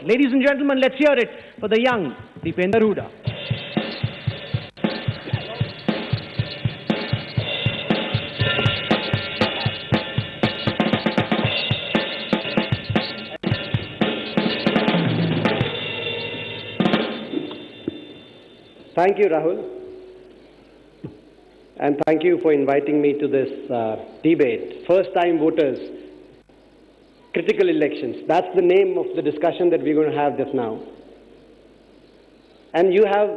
Ladies and gentlemen, let's hear it for the young Deepender Hooda. Thank you, Rahul, and thank you for inviting me to this debate. First-time voters, critical elections. That's the name of the discussion that we're going to have just now. And you have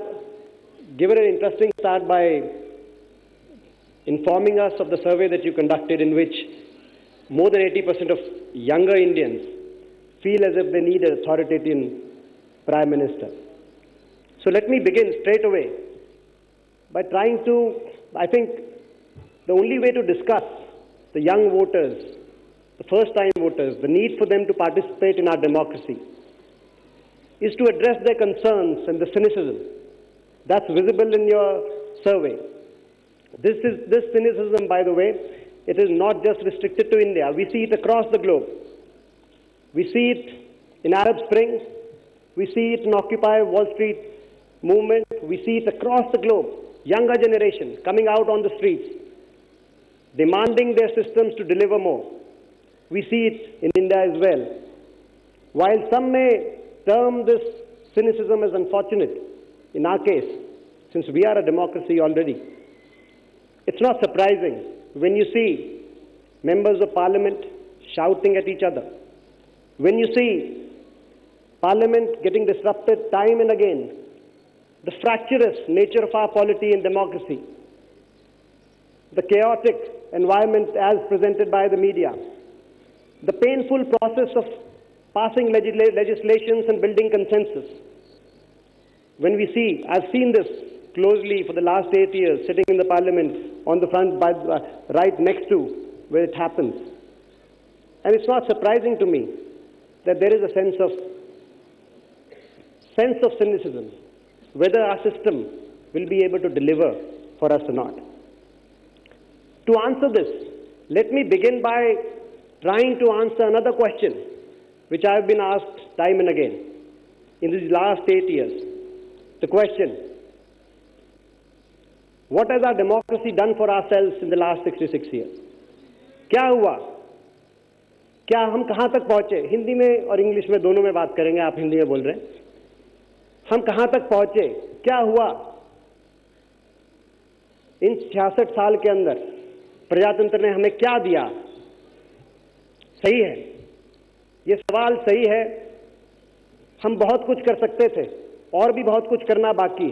given an interesting start by informing us of the survey that you conducted, in which more than 80% of younger Indians feel as if they need an authoritarian Prime Minister. So let me begin straight away by trying to, I think, the only way to discuss the young voters, the first-time voters, the need for them to participate in our democracy, is to address their concerns and the cynicism that's visible in your survey. This cynicism, by the way, it is not just restricted to India. We see it across the globe. We see it in Arab Spring. We see it in Occupy Wall Street movement. We see it across the globe. Younger generation coming out on the streets, demanding their systems to deliver more. We see it in India as well. While some may term this cynicism as unfortunate, in our case, since we are a democracy already, it's not surprising when you see members of parliament shouting at each other, when you see parliament getting disrupted time and again, the fractious nature of our polity and democracy, the chaotic environment as presented by the media, the painful process of passing legislations and building consensus. When we see, I've seen this closely for the last 8 years, sitting in the parliament on the front, right next to where it happens. And it's not surprising to me that there is a sense of cynicism, whether our system will be able to deliver for us or not. To answer this, let me begin by trying to answer another question which I have been asked time and again in these last 8 years. The question, what has our democracy done for ourselves in the last 66 years? क्या हुआ? क्या हम कहाँ तक पहुँचे? हिंदी में और English में दोनों में बात करेंगे, आप हिंदी में बोल रहे हैं. हम कहां तक पहुंचे, क्या हुआ इन 66 साल के अंदर? प्रजातंत्र ने हमें क्या दिया? सही है, ये सवाल सही है. हम बहुत कुछ कर सकते थे और भी बहुत कुछ करना बाकी,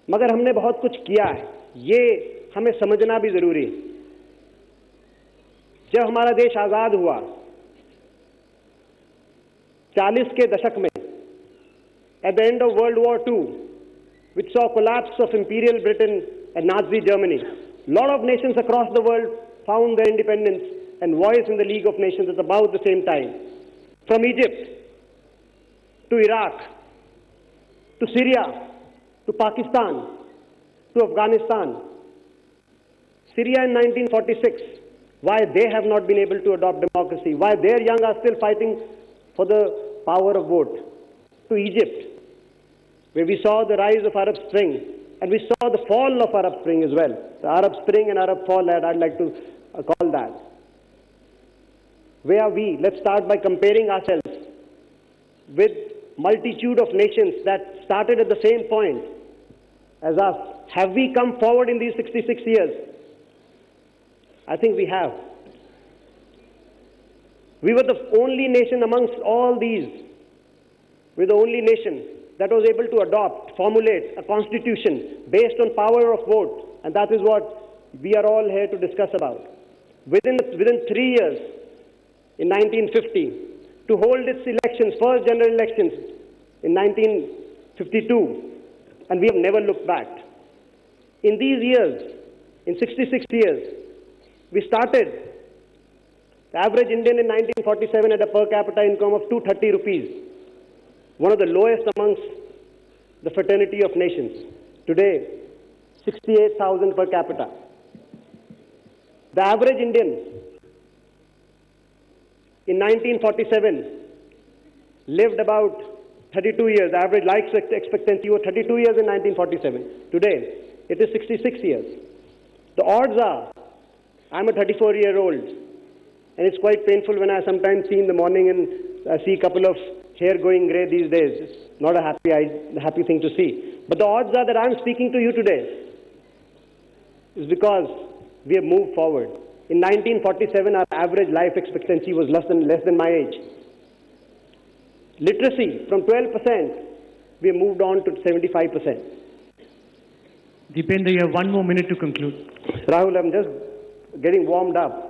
मगर हमने बहुत कुछ किया है, ये हमें समझना भी जरूरी है. जब हमारा देश आजाद हुआ 40 के दशक में, at the end of World War II, which saw collapse of Imperial Britain and Nazi Germany, a lot of nations across the world found their independence and voice in the League of Nations at about the same time. From Egypt to Iraq to Syria to Pakistan to Afghanistan. Syria in 1946, why they have not been able to adopt democracy, why their young are still fighting for the power of vote. To Egypt, where we saw the rise of Arab Spring, and we saw the fall of Arab Spring as well. The Arab Spring and Arab fall, I'd like to call that. Where are we? Let's start by comparing ourselves with multitude of nations that started at the same point as us. Have we come forward in these 66 years? I think we have. We were the only nation amongst all these. We're the only nation that was able to adopt, formulate a constitution based on power of vote, and that is what we are all here to discuss about. Within 3 years, in 1950, to hold its elections, first general elections in 1952, and we have never looked back. In these years, in 66 years, we started, the average Indian in 1947 had a per capita income of 230 rupees. One of the lowest amongst the fraternity of nations. Today, 68,000 per capita. The average Indian in 1947 lived about 32 years. The average life expectancy was 32 years in 1947. Today, it is 66 years. The odds are, I'm a 34-year-old, and it's quite painful when I sometimes see in the morning and I see a couple of hair going grey these days. It's not a happy thing to see. But the odds are that I'm speaking to you today is because we have moved forward. In 1947, our average life expectancy was less than my age. Literacy, from 12%, we have moved on to 75%. Deepender, you have 1 more minute to conclude. Rahul, I'm just getting warmed up.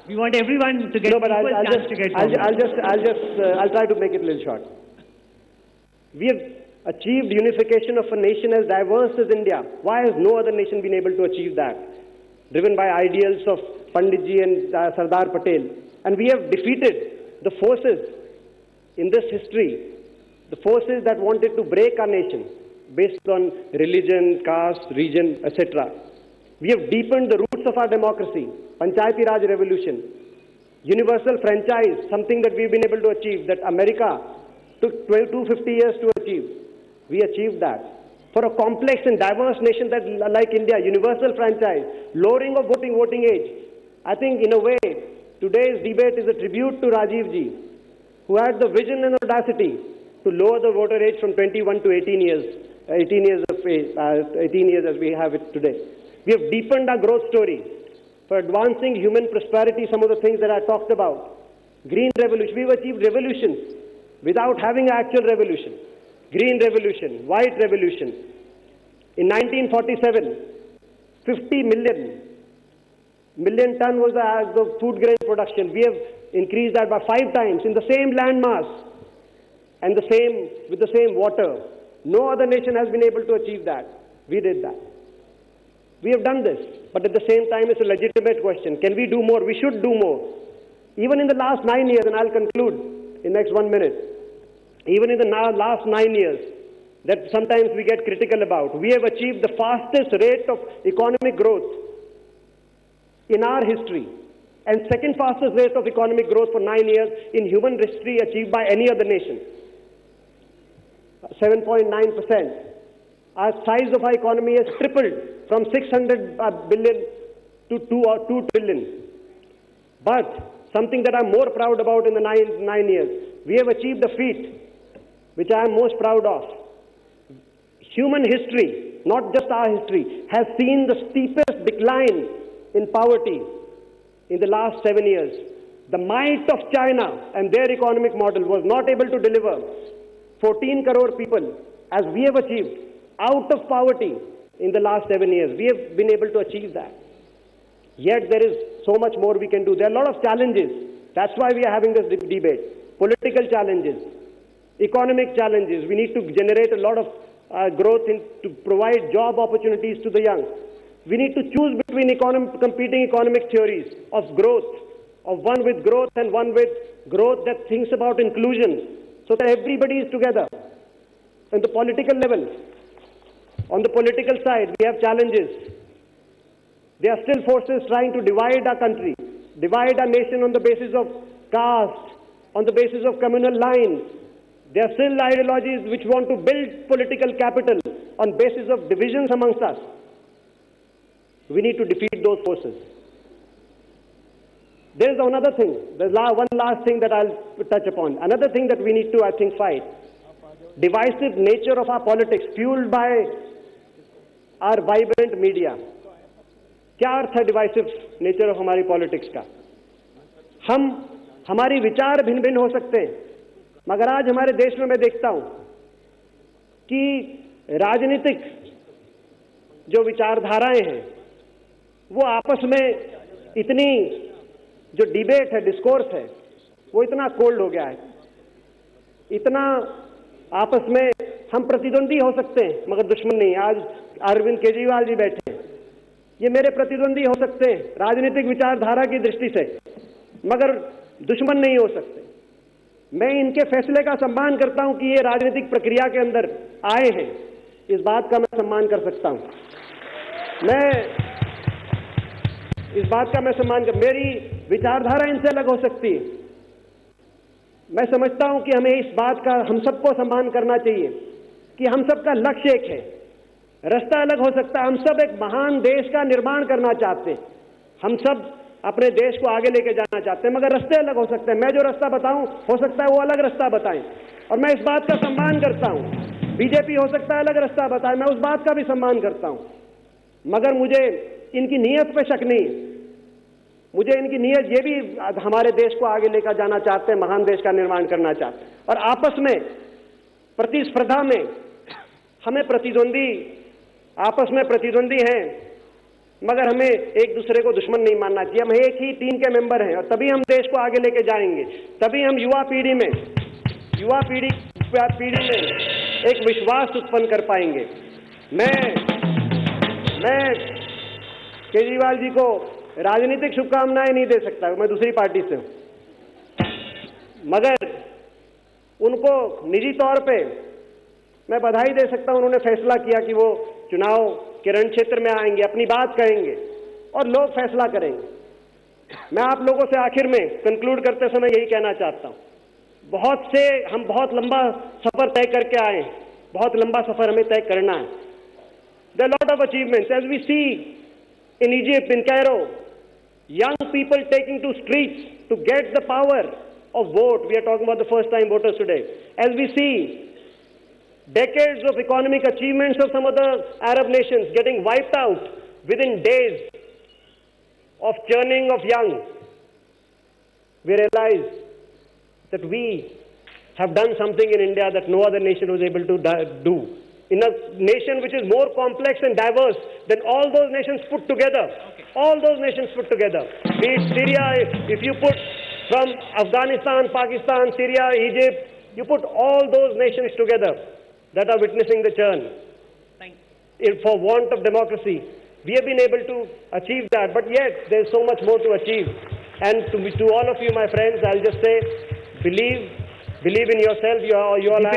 We want everyone to get no, but equal chance to get warmed up. I'll try to make it a little short. We have achieved unification of a nation as diverse as India. Why has no other nation been able to achieve that? Driven by ideals of Panditji and Sardar Patel. And we have defeated the forces in this history, the forces that wanted to break our nation based on religion, caste, region, etc. We have deepened the roots of our democracy, Panchayati Raj revolution, universal franchise, something that we've been able to achieve, that America took 250 years to achieve. We achieved that. For a complex and diverse nation that, like India, universal franchise, lowering of voting age. I think in a way, today's debate is a tribute to Rajiv Ji, who had the vision and audacity to lower the voter age from 21 to 18 years, 18 years as we have it today. We have deepened our growth story for advancing human prosperity, some of the things that I talked about. Green revolution, we've achieved revolutions without having an actual revolution. Green revolution, white revolution. In 1947, 50 million ton was the food grain production. We have increased that by 5 times in the same land mass and with the same water. No other nation has been able to achieve that. We did that. We have done this, but at the same time, it's a legitimate question. Can we do more? We should do more. Even in the last 9 years, and I'll conclude in the next 1 minute, even in the last 9 years, that sometimes we get critical about, we have achieved the fastest rate of economic growth in our history, and second fastest rate of economic growth for 9 years in human history achieved by any other nation. 7.9%. Our size of our economy has tripled from 600 billion to 2 trillion. But something that I'm more proud about in the 9 years, we have achieved a feat which I am most proud of. Human history, not just our history, has seen the steepest decline in poverty in the last 7 years. The might of China and their economic model was not able to deliver 14 crore people, as we have achieved, out of poverty in the last 7 years. We have been able to achieve that. Yet there is so much more we can do. There are a lot of challenges. That's why we are having this debate. Political challenges, economic challenges. We need to generate a lot of growth to provide job opportunities to the young. We need to choose between competing economic theories of growth, of one with growth and one with growth that thinks about inclusion, so that everybody is together. On the political level, on the political side, we have challenges. There are still forces trying to divide our country, divide our nation on the basis of caste, on the basis of communal lines. There are still ideologies which want to build political capital on basis of divisions amongst us. We need to defeat those forces. There is another thing. There's one last thing that I'll touch upon. Another thing that we need to, I think, fight. Divisive nature of our politics, fueled by our vibrant media. क्या अर्थ है divisive nature of हमारी politics का? हमारी विचार भिन्न भिन्न हो सकते हैं, मगर आज हमारे देश में मैं देखता हूं कि राजनीतिक जो विचारधाराएं हैं वो आपस में इतनी, जो डिबेट है, डिस्कोर्स है, वो इतना कोल्ड हो गया है, इतना आपस में हम प्रतिद्वंदी हो सकते हैं मगर दुश्मन नहीं। आज अरविंद केजरीवाल जी बैठे हैं, ये मेरे प्रतिद्वंदी हो सकते हैं राजनीतिक विचारधारा की दृष्टि से, मगर दुश्मन नहीं हो सकते। मैं इनके फैसले का सम्मान करता हूं कि ये राजनीतिक प्रक्रिया के अंदर आए हैं, इस बात का मैं सम्मान कर सकता हूं। मेरी विचारधारा इनसे अलग हो सकती है, मैं समझता हूं कि हमें इस बात का हम सबको सम्मान करना चाहिए कि हम सबका लक्ष्य एक है। रास्ता अलग हो सकता है, हम सब एक महान देश का निर्माण करना चाहते हैं, हम सब अपने देश को आगे लेके जाना चाहते हैं, मगर रास्ते अलग हो सकते हैं। मैं जो रास्ता बताऊं हो सकता है वो अलग रास्ता बताएं, और मैं इस बात का सम्मान करता हूं। बीजेपी हो सकता है अलग रास्ता बताए, मैं उस बात का भी सम्मान करता हूं, मगर मुझे इनकी नीयत पे शक नहीं। मुझे इनकी नीयत ये भी हमारे देश को आगे लेकर जाना चाहते हैं, महान देश का निर्माण करना चाहते हैं, और आपस में प्रतिस्पर्धा में हमें आपस में प्रतिद्वंदी हैं, मगर हमें एक दूसरे को दुश्मन नहीं मानना चाहिए। हम एक ही टीम के मेंबर हैं, और तभी हम देश को आगे लेके जाएंगे, तभी हम युवा पीढ़ी में एक विश्वास उत्पन्न कर पाएंगे। मैं केजरीवाल जी को राजनीतिक शुभकामनाएं नहीं दे सकता, मैं दूसरी पार्टी से हूं, मगर उनको निजी तौर पे मैं बधाई दे सकता हूं। उन्होंने फैसला किया कि वो चुनाव के रण क्षेत्र में आएंगे, अपनी बात कहेंगे, और लोग फैसला करेंगे। मैं आप लोगों से आखिर में कंक्लूड करते समय यही कहना चाहता हूं, हम बहुत लंबा सफर तय करके आए, बहुत लंबा सफर हमें तय करना है। There are lot of achievements as we see in Egypt, in Cairo, young people taking to streets to get the power of vote. We are talking about the first time voters today. As we see decades of economic achievements of some of the Arab nations getting wiped out within days of churning of young, we realize that we have done something in India that no other nation was able to do. In a nation which is more complex and diverse than all those nations put together. All those nations put together. Be it Syria, if you put from Afghanistan, Pakistan, Syria, Egypt, you put all those nations together that are witnessing the churn. For want of democracy, we have been able to achieve that, but yet there's so much more to achieve. And to all of you, my friends, I'll just say, believe in yourself. You'll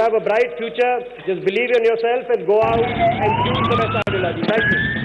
have a bright future. Just believe in yourself and go out and choose the best ideology. Thank you.